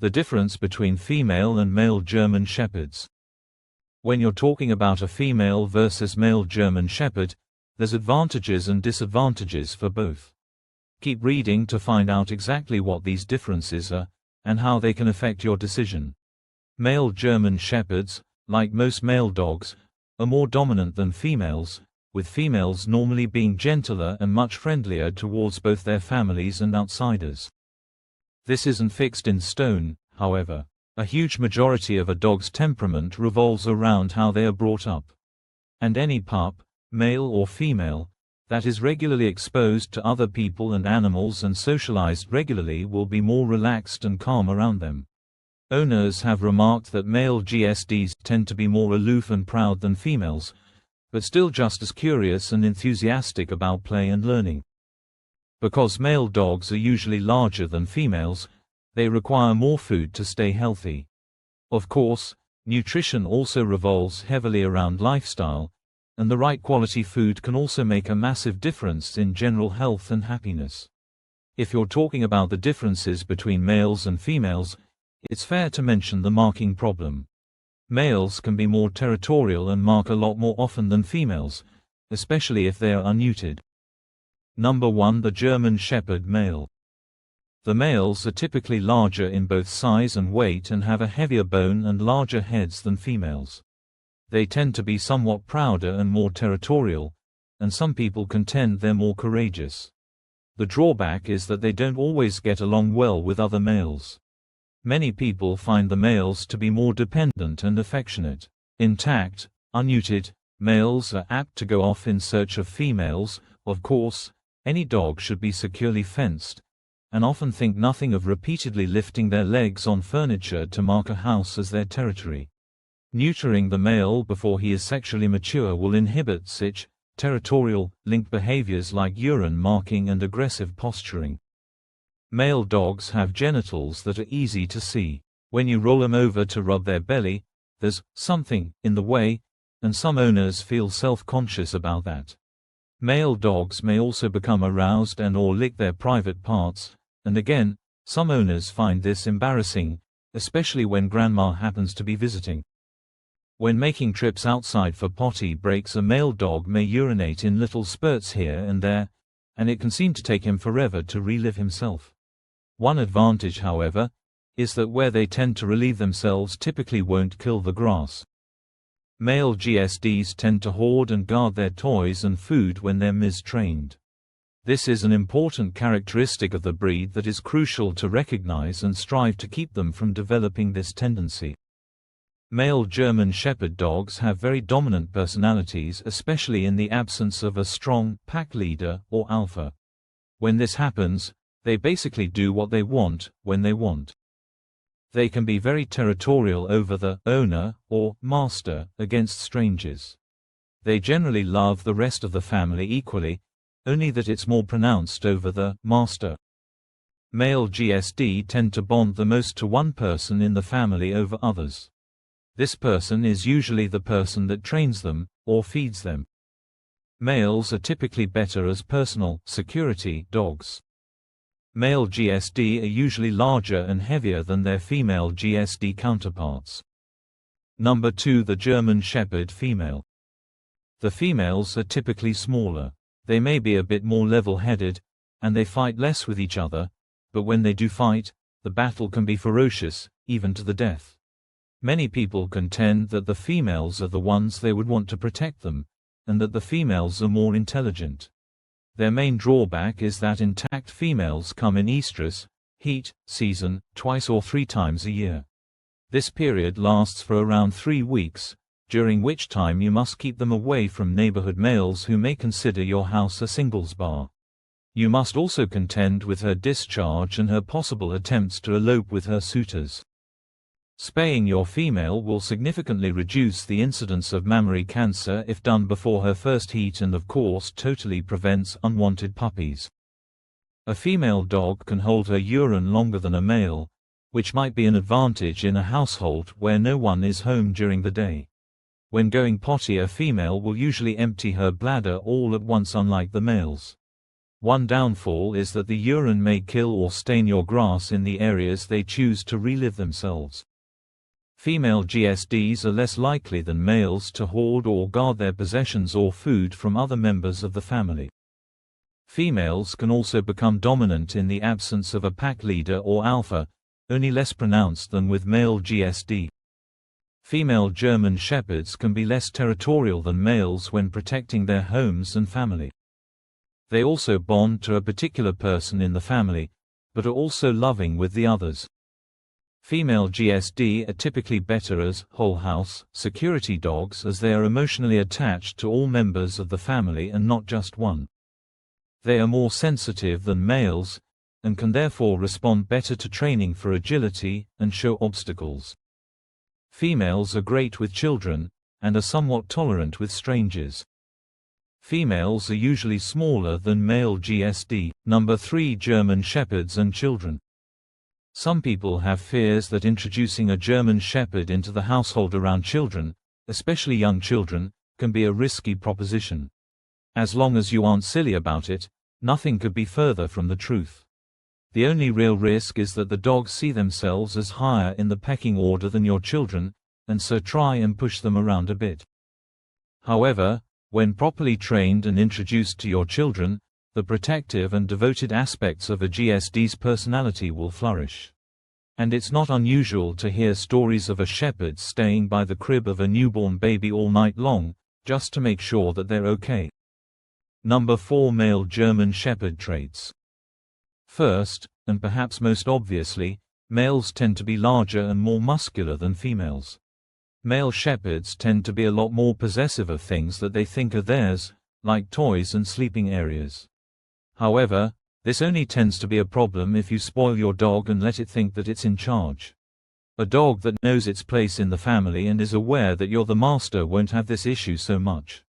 The difference between female and male German Shepherds. When you're talking about a female versus male German Shepherd, there's advantages and disadvantages for both. Keep reading to find out exactly what these differences are, and how they can affect your decision. Male German Shepherds, like most male dogs, are more dominant than females, with females normally being gentler and much friendlier towards both their families and outsiders. This isn't fixed in stone, however. A huge majority of a dog's temperament revolves around how they are brought up. And any pup, male or female, that is regularly exposed to other people and animals and socialized regularly will be more relaxed and calm around them. Owners have remarked that male GSDs tend to be more aloof and proud than females, but still just as curious and enthusiastic about play and learning. Because male dogs are usually larger than females, they require more food to stay healthy. Of course, nutrition also revolves heavily around lifestyle, and the right quality food can also make a massive difference in general health and happiness. If you're talking about the differences between males and females, it's fair to mention the marking problem. Males can be more territorial and mark a lot more often than females, especially if they are unneutered. Number 1. The German Shepherd Male. The males are typically larger in both size and weight and have a heavier bone and larger heads than females. They tend to be somewhat prouder and more territorial, and some people contend they're more courageous. The drawback is that they don't always get along well with other males. Many people find the males to be more dependent and affectionate. Intact, unneutered, males are apt to go off in search of females. Of course, any dog should be securely fenced, and often think nothing of repeatedly lifting their legs on furniture to mark a house as their territory. Neutering the male before he is sexually mature will inhibit such territorial, linked behaviors like urine marking and aggressive posturing. Male dogs have genitals that are easy to see. When you roll them over to rub their belly, there's something in the way, and some owners feel self-conscious about that. Male dogs may also become aroused and/or lick their private parts, and again, some owners find this embarrassing, especially when grandma happens to be visiting. When making trips outside for potty breaks, a male dog may urinate in little spurts here and there, and it can seem to take him forever to relieve himself. One advantage, however, is that where they tend to relieve themselves typically won't kill the grass. Male GSDs tend to hoard and guard their toys and food when they're mis-trained. This is an important characteristic of the breed that is crucial to recognize and strive to keep them from developing this tendency. Male German Shepherd dogs have very dominant personalities, especially in the absence of a strong pack leader or alpha. When this happens, they basically do what they want, when they want. They can be very territorial over the owner or master against strangers. They generally love the rest of the family equally, only that it's more pronounced over the master. Male GSD tend to bond the most to one person in the family over others. This person is usually the person that trains them, or feeds them. Males are typically better as personal security dogs. Male GSD are usually larger and heavier than their female GSD counterparts. Number 2. The German Shepherd Female. The females are typically smaller. They may be a bit more level-headed, and they fight less with each other, but when they do fight, the battle can be ferocious, even to the death. Many people contend that the females are the ones they would want to protect them, and that the females are more intelligent. Their main drawback is that intact females come in estrus, heat, season, twice or 3 times a year. This period lasts for around 3 weeks, during which time you must keep them away from neighborhood males who may consider your house a singles bar. You must also contend with her discharge and her possible attempts to elope with her suitors. Spaying your female will significantly reduce the incidence of mammary cancer if done before her first heat, and of course totally prevents unwanted puppies. A female dog can hold her urine longer than a male, which might be an advantage in a household where no one is home during the day. When going potty, a female will usually empty her bladder all at once, unlike the males. One downfall is that the urine may kill or stain your grass in the areas they choose to relive themselves. Female GSDs are less likely than males to hoard or guard their possessions or food from other members of the family. Females can also become dominant in the absence of a pack leader or alpha, only less pronounced than with male GSD. Female German Shepherds can be less territorial than males when protecting their homes and family. They also bond to a particular person in the family, but are also loving with the others. Female GSD are typically better as whole house security dogs, as they are emotionally attached to all members of the family and not just one. They are more sensitive than males, and can therefore respond better to training for agility and show obstacles. Females are great with children, and are somewhat tolerant with strangers. Females are usually smaller than male GSD. Number 3. German Shepherds and children. Some people have fears that introducing a German Shepherd into the household around children, especially young children, can be a risky proposition. As long as you aren't silly about it, nothing could be further from the truth. The only real risk is that the dogs see themselves as higher in the pecking order than your children, and so try and push them around a bit. However, when properly trained and introduced to your children, the protective and devoted aspects of a GSD's personality will flourish. And it's not unusual to hear stories of a shepherd staying by the crib of a newborn baby all night long, just to make sure that they're okay. Number 4. Male German Shepherd traits. First, and perhaps most obviously, males tend to be larger and more muscular than females. Male shepherds tend to be a lot more possessive of things that they think are theirs, like toys and sleeping areas. However, this only tends to be a problem if you spoil your dog and let it think that it's in charge. A dog that knows its place in the family and is aware that you're the master won't have this issue so much.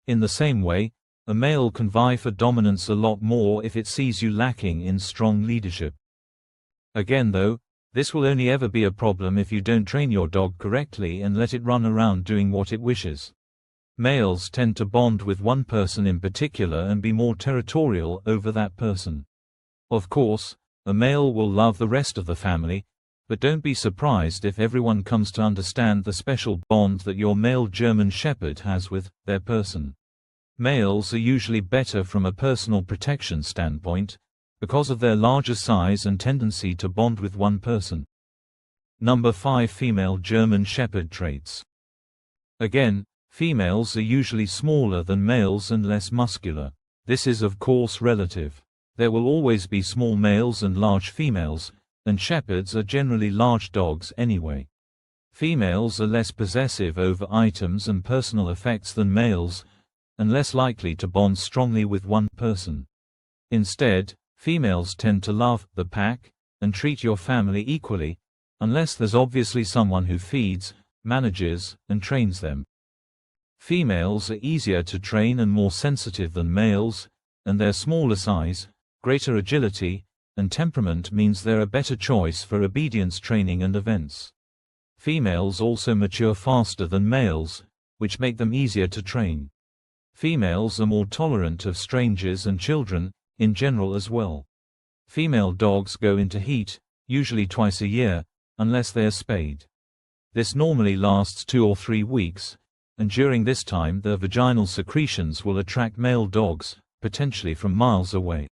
In the same way, a male can vie for dominance a lot more if it sees you lacking in strong leadership. Again though, this will only ever be a problem if you don't train your dog correctly and let it run around doing what it wishes. Males tend to bond with one person in particular and be more territorial over that person. Of course, a male will love the rest of the family, but don't be surprised if everyone comes to understand the special bond that your male German Shepherd has with their person. Males are usually better from a personal protection standpoint, because of their larger size and tendency to bond with one person. Number 5. Female German Shepherd traits. Again, females are usually smaller than males and less muscular. This is of course relative. There will always be small males and large females, and shepherds are generally large dogs anyway. Females are less possessive over items and personal effects than males, and less likely to bond strongly with one person. Instead, females tend to love the pack and treat your family equally, unless there's obviously someone who feeds, manages, and trains them. Females are easier to train and more sensitive than males, and their smaller size, greater agility, and temperament means they're a better choice for obedience training and events. Females also mature faster than males, which make them easier to train. Females are more tolerant of strangers and children, in general as well. Female dogs go into heat, usually twice a year, unless they are spayed. This normally lasts 2 or 3 weeks, and during this time their vaginal secretions will attract male dogs, potentially from miles away.